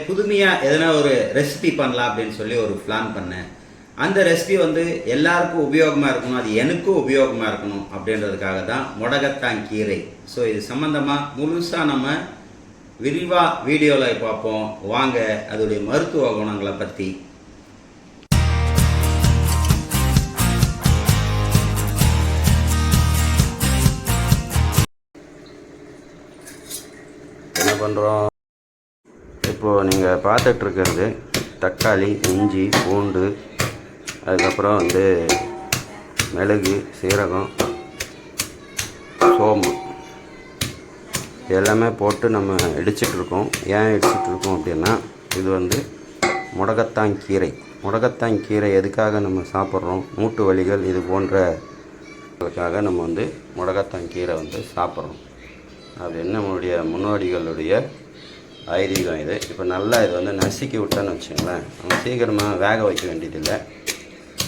புதுமையாக எதனா ஒரு ரெசிபி பண்ணலாம் அப்படின்னு சொல்லி ஒரு பிளான் பண்ணேன். அந்த ரெசிபி வந்து எல்லாருக்கும் உபயோகமாக இருக்கணும், அது எனக்கும் உபயோகமாக இருக்கணும் அப்படின்றதுக்காக தான் முடக்கத்தான் கீரை. ஸோ இது சம்மந்தமாக முழுசாக நம்ம விரிவாக வீடியோவில் பார்ப்போம். வாங்க அதோடைய மருத்துவ குணங்களை பற்றி. என்ன பண்ணுறோம் இப்போது நீங்கள் பார்த்துட்ருக்கிறது தக்காளி, இஞ்சி, பூண்டு, அதுக்கப்புறம் வந்து மிளகு, சீரகம், சோம்பு எல்லாமே போட்டு நம்ம இடிச்சிட்ருக்கோம். ஏன் இடிச்சிட்ருக்கோம் அப்படின்னா, இது வந்து முடக்கத்தான் கீரை. முடக்கத்தான் கீரை எதுக்காக நம்ம சாப்பிட்றோம்? மூட்டு வலிகள் இது போன்றதுக்காக நம்ம வந்து முடக்கத்தான் கீரை வந்து சாப்பிட்றோம். அது என்ன நம்மளுடைய முன்னோடிகளுடைய ஐதீகம் இது. இப்போ நல்லா இது வந்து நசுக்கி விட்டோன்னு வச்சுங்களேன், நம்ம சீக்கிரமாக வேக வைக்க வேண்டியதில்லை.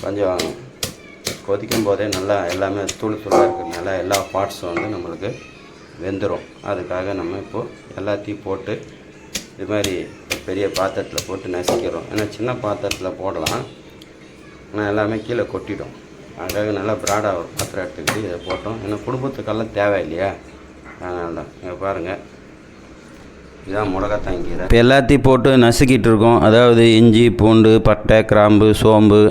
கொஞ்சம் கொதிக்கும் போதே நல்லா எல்லாமே தூள் தூளாக இருக்கிறதுனால எல்லா பார்ட்ஸும் வந்து நம்மளுக்கு வெந்துடும். அதுக்காக நம்ம இப்போது எல்லாத்தையும் போட்டு இது மாதிரி பெரிய பாத்திரத்தில் போட்டு நசுக்கிறோம். ஏன்னா சின்ன பாத்திரத்தில் போடலாம், ஆனால் எல்லாமே கீழே கொட்டிடும். அதுக்காக நல்லா ப்ராடாக ஒரு பாத்திரம் எடுத்துக்கிட்டு இதை போட்டோம். ஏன்னா குடும்பத்துக்கெல்லாம் தேவை இல்லையா, அதனால தான். இங்கே பாருங்கள், இதுதான் முடக்கத்தான் கீரை. இப்போ எல்லாத்தையும் போட்டு நசுக்கிட்டு இருக்கோம். அதாவது இஞ்சி, பூண்டு, பட்டை, கிராம்பு, சோம்பு,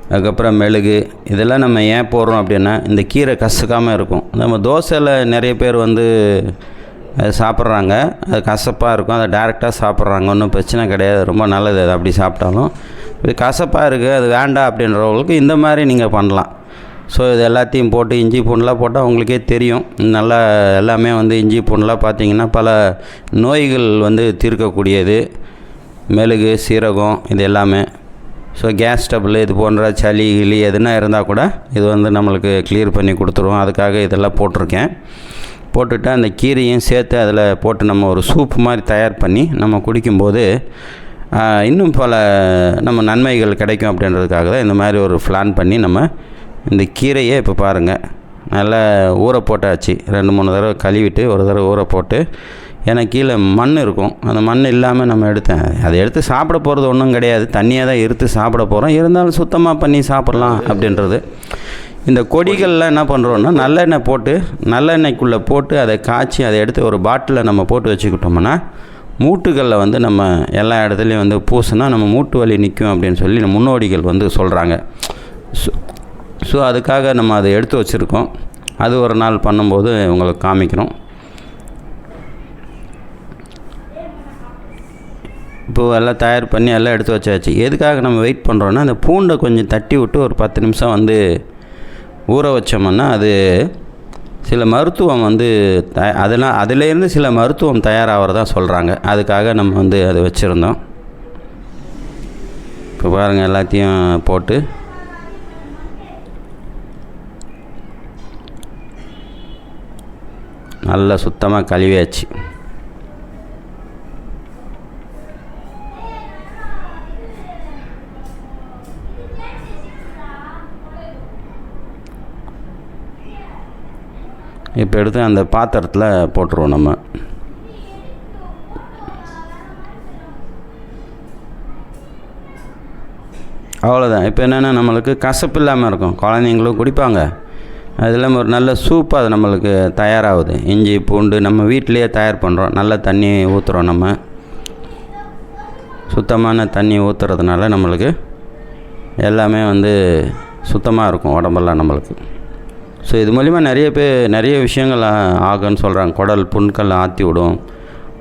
அதுக்கப்புறம் மிளகு இதெல்லாம் நம்ம ஏன் போடுறோம் அப்படின்னா, இந்த கீரை கசக்காமல் இருக்கும். நம்ம தோசையில் நிறைய பேர் வந்து அது சாப்பிட்றாங்க, அது கசப்பாக இருக்கும், அதை டேரெக்டாக சாப்பிட்றாங்க. ஒன்றும் பிரச்சனை கிடையாது, ரொம்ப நல்லது அது அப்படி சாப்பிட்டாலும். இது கசப்பாக இருக்குது, அது வேண்டாம் அப்படின்றவங்களுக்கு இந்த மாதிரி நீங்கள் பண்ணலாம். ஸோ இது எல்லாத்தையும் போட்டு இஞ்சி பூண்டுலாம் போட்டால் உங்களுக்கே தெரியும். நல்லா எல்லாமே வந்து இஞ்சி பூண்டுலாம் பார்த்திங்கன்னா பல நோய்கள் வந்து தீர்க்கக்கூடியது. மிளகு, சீரகம் இது எல்லாமே. ஸோ கேஸ் ட்ரபிள் இது போன்ற சளி கிளி எதுனா இருந்தால் கூட இது வந்து நம்மளுக்கு கிளியர் பண்ணி கொடுத்துருவோம். அதுக்காக இதெல்லாம் போட்டிருக்கேன். போட்டுவிட்டு அந்த கீரையும் சேர்த்து அதில் போட்டு நம்ம ஒரு சூப் மாதிரி தயார் பண்ணி நம்ம குடிக்கும்போது இன்னும் பல நம்ம நன்மைகள் கிடைக்கும் அப்படின்றதுக்காக தான் இந்த மாதிரி ஒரு பிளான் பண்ணி நம்ம இந்த கீரையை இப்போ பாருங்கள் நல்லா ஊற போட்டாச்சு. 2-3 தடவை கழுவிட்டு ஒரு தடவை ஊற போட்டு, ஏன்னா கீழே மண் இருக்கும், அந்த மண் இல்லாமல் நம்ம எடுத்தேன். அதை எடுத்து சாப்பிட போகிறது ஒன்றும் கிடையாது, தண்ணியாக தான் எடுத்து சாப்பிட போகிறோம். இருந்தாலும் சுத்தமாக பண்ணி சாப்பிட்லாம் அப்படின்றது. இந்த கொடிகளில் என்ன பண்ணுறோன்னா, நல்லெண்ணெய் போட்டு நல்லெண்ணெய்க்குள்ளே போட்டு அதை காய்ச்சி அதை எடுத்து ஒரு பாட்டிலில் நம்ம போட்டு வச்சுக்கிட்டோம்னா, மூட்டுகளில் வந்து நம்ம எல்லா இடத்துலையும் வந்து பூசினா நம்ம மூட்டு வலி நிற்கும் அப்படின்னு சொல்லி நம்ம முன்னோடிகள் வந்து சொல்கிறாங்க. ஸோ அதுக்காக நம்ம அதை எடுத்து வச்சுருக்கோம். அது ஒரு நாள் பண்ணும்போது உங்களுக்கு காமிக்கிறோம். இப்போது எல்லாம் தயார் பண்ணி எல்லாம் எடுத்து வச்சாச்சு. எதுக்காக நம்ம வெயிட் பண்ணுறோன்னா, அந்த பூண்டை கொஞ்சம் தட்டி விட்டு ஒரு 10 நிமிஷம் வந்து ஊற வச்சோம்னா அது சில மருத்துவம் வந்து அதிலேருந்து சில மருத்துவம் தயாராகிறதா சொல்கிறாங்க. அதுக்காக நம்ம வந்து அதை வச்சுருந்தோம். இப்போ பாருங்கள், எல்லாத்தையும் போட்டு நல்லா சுத்தமாக கழுவியாச்சு. இப்போ எடுத்து அந்த பாத்திரத்தில் போட்டுருவோம் நம்ம. அவ்வளோதான். இப்போ என்னென்னா நம்மளுக்கு கசப்பு இல்லாமல் இருக்கும், குழந்தைங்களும் குடிப்பாங்க. அது இல்லாமல் ஒரு நல்ல சூப்பாக அது நம்மளுக்கு தயாராகுது. இஞ்சி பூண்டு நம்ம வீட்டிலையே தயார் பண்ணுறோம். நல்ல தண்ணி ஊற்றுறோம், நம்ம சுத்தமான தண்ணி ஊற்றுறதுனால நம்மளுக்கு எல்லாமே வந்து சுத்தமாக இருக்கும் உடம்பெல்லாம் நம்மளுக்கு. ஸோ இது மூலிமா நிறைய விஷயங்கள் ஆகுன்னு சொல்கிறாங்க. குடல் புண்கள் ஆற்றி விடும்.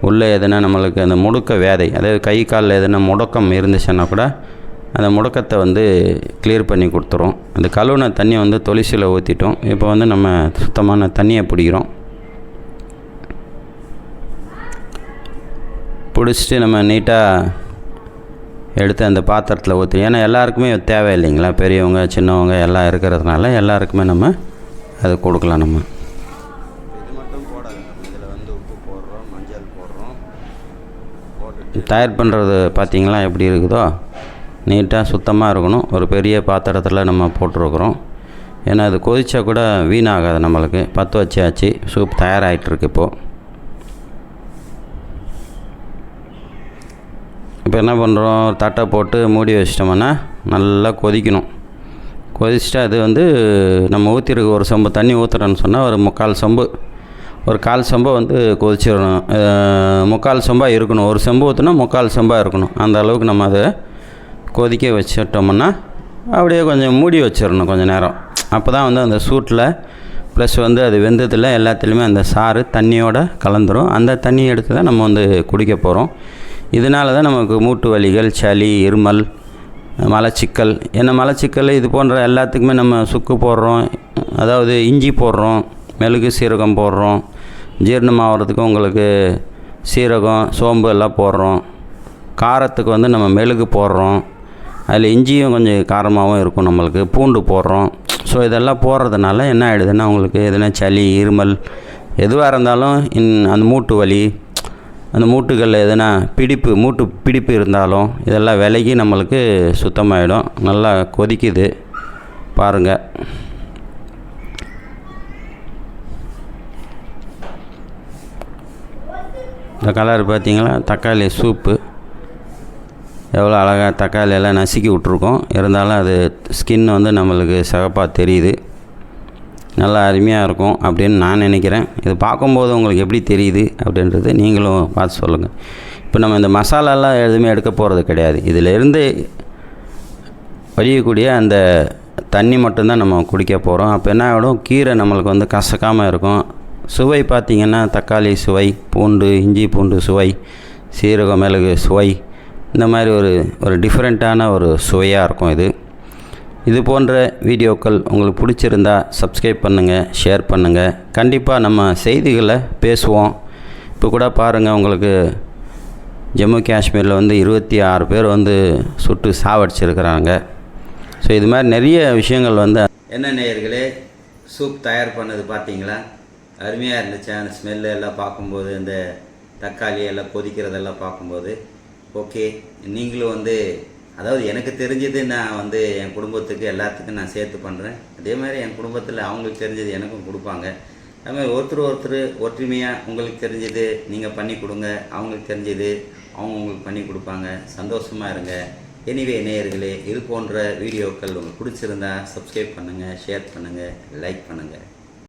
உள்ளே எதுனா நம்மளுக்கு அந்த முடக்க வேதை, அதாவது கை காலில் எதுனா முடக்கம் இருந்துச்சுன்னா கூட அந்த முடக்கத்தை வந்து கிளியர் பண்ணி கொடுத்துரும். அந்த கழுவுன தண்ணியை வந்து தொளிசில் ஊற்றிட்டோம். இப்போ வந்து நம்ம சுத்தமான தண்ணியை பிடிக்கிறோம். பிடிச்சிட்டு நம்ம நீட்டாக எடுத்து அந்த பாத்திரத்தில் ஊற்றி, ஏன்னா எல்லாருக்குமே தேவை இல்லைங்களா, பெரியவங்க சின்னவங்க எல்லாம் இருக்கிறதுனால எல்லாருக்குமே நம்ம அதை கொடுக்கலாம். நம்ம இது மட்டும் போடாது, இதில் வந்து உப்பு போடுறோம், மஞ்சள் போடுறோம். தயார் பண்ணுறது பார்த்திங்களா எப்படி இருக்குதோ, நீட்டாக சுத்தமாக இருக்கணும். ஒரு பெரிய பாத்திரத்தில் நம்ம போட்டிருக்கிறோம். ஏன்னா அது கொதிச்சா கூட வீணாகாது நம்மளுக்கு. 10 வச்சாச்சு, சூப் தயாராகிட்டுருக்கு. இப்போது இப்போ என்ன பண்ணுறோம், தட்டை போட்டு மூடி வச்சிட்டோம்னா நல்லா கொதிக்கணும். கொதிச்சுட்டு அது வந்து நம்ம ஊற்றிருக்கு ஒரு சொம்பு தண்ணி ஊற்றுறோன்னு சொன்னால் ஒரு 1/4 சொம்பை வந்து கொதிச்சிடணும். 3/4 சொம்பாக இருக்கணும். ஒரு செம்பு ஊற்றினா 3/4 சொம்பாக இருக்கணும். அந்த அளவுக்கு நம்ம அதை கொதிக்க வச்சிட்டோம்னா அப்படியே கொஞ்சம் மூடி வச்சிடணும் கொஞ்சம் நேரம். அப்போ தான் வந்து அந்த சூட்டில் ப்ளஸ் வந்து அது வெந்ததில் எல்லாத்துலேயுமே அந்த சாறு தண்ணியோடு கலந்துரும். அந்த தண்ணியை எடுத்து தான் நம்ம வந்து குடிக்க போகிறோம். இதனால தான் நமக்கு மூட்டு வலிகள், சளி, இருமல், மலச்சிக்கல், மலச்சிக்கல் இது போன்ற எல்லாத்துக்குமே நம்ம சுக்கு போடுறோம், அதாவது இஞ்சி போடுறோம், மிளகு சீரகம் போடுறோம், ஜீரணமாகிறதுக்கு உங்களுக்கு சீரகம், சோம்பு எல்லாம் போடுறோம். காரத்துக்கு வந்து நம்ம மிளகு போடுறோம், அதில் இஞ்சியும் கொஞ்சம் காரமாகவும் இருக்கும், நம்மளுக்கு பூண்டு போடுறோம். ஸோ இதெல்லாம் போடுறதுனால என்ன ஆகிடுதுன்னா உங்களுக்கு எதுனா சளி, இருமல் எதுவாக இருந்தாலும் அந்த மூட்டு வலி, அந்த மூட்டுகளில் எதுனா மூட்டு பிடிப்பு இருந்தாலும் இதெல்லாம் விலகி நம்மளுக்கு சுத்தமாகிடும். நல்லா கொதிக்குது பாருங்கள். இந்த கலர் பார்த்தீங்களா, தக்காளி சூப்பு எவ்வளோ அழகாக தக்காளியெல்லாம் நசுக்கி விட்ருக்கோம். இருந்தாலும் அது ஸ்கின் வந்து நம்மளுக்கு சிகப்பாக தெரியுது. நல்லா அருமையாக இருக்கும் அப்படின்னு நான் நினைக்கிறேன். இது பார்க்கும்போது உங்களுக்கு எப்படி தெரியுது அப்படின்றது நீங்களும் பார்த்து சொல்லுங்கள். இப்போ நம்ம இந்த மசாலாலாம் எதுவுமே எடுக்க போகிறது கிடையாது. இதிலேருந்து வடியக்கூடிய அந்த தண்ணி மட்டும்தான் நம்ம குடிக்க போகிறோம். அப்போ என்ன ஆகிடும், கீரை நம்மளுக்கு வந்து கசக்காமல் இருக்கும். சுவை பார்த்திங்கன்னா தக்காளி சுவை, பூண்டு, இஞ்சி பூண்டு சுவை, சீரகம், மிளகு சுவை, இந்த மாதிரி ஒரு டிஃப்ரெண்ட்டான ஒரு சுவையாக இருக்கும். இது போன்ற வீடியோக்கள் உங்களுக்கு பிடிச்சிருந்தா சப்ஸ்கிரைப் பண்ணுங்கள், ஷேர் பண்ணுங்கள். கண்டிப்பாக நம்ம செய்திகளை பேசுவோம். இப்போ கூட பாருங்கள், உங்களுக்கு ஜம்மு காஷ்மீரில் வந்து 26 பேர் வந்து சுட்டு சாவடிச்சிருக்கிறாங்க. ஸோ இது மாதிரி நிறைய விஷயங்கள் வந்து என்ன நேயர்களே, சூப் தயார் பண்ணது பார்த்தீங்களா, அருமையாக இருந்துச்சு. அந்த ஸ்மெல்லு எல்லாம் பார்க்கும்போது, இந்த தக்காளி எல்லாம் கொதிக்கிறதெல்லாம் பார்க்கும்போது ஓகே. நீங்களும் வந்து அதாவது எனக்கு தெரிஞ்சது நான் வந்து என் குடும்பத்துக்கு எல்லாத்துக்கும் நான் சேர்த்து பண்ணுறேன். அதே மாதிரி என் குடும்பத்தில் அவங்களுக்கு தெரிஞ்சது எனக்கும் கொடுப்பாங்க. அதுமாதிரி ஒருத்தர் ஒற்றுமையாக உங்களுக்கு தெரிஞ்சது நீங்கள் பண்ணி கொடுங்க, அவங்களுக்கு தெரிஞ்சது அவங்க உங்களுக்கு பண்ணி கொடுப்பாங்க. சந்தோஷமாக இருங்க. எனிவே நேயர்களே, இது போன்ற வீடியோக்கள் உங்களுக்கு பிடிச்சிருந்தா சப்ஸ்கிரைப் பண்ணுங்கள், ஷேர் பண்ணுங்கள், லைக் பண்ணுங்கள்.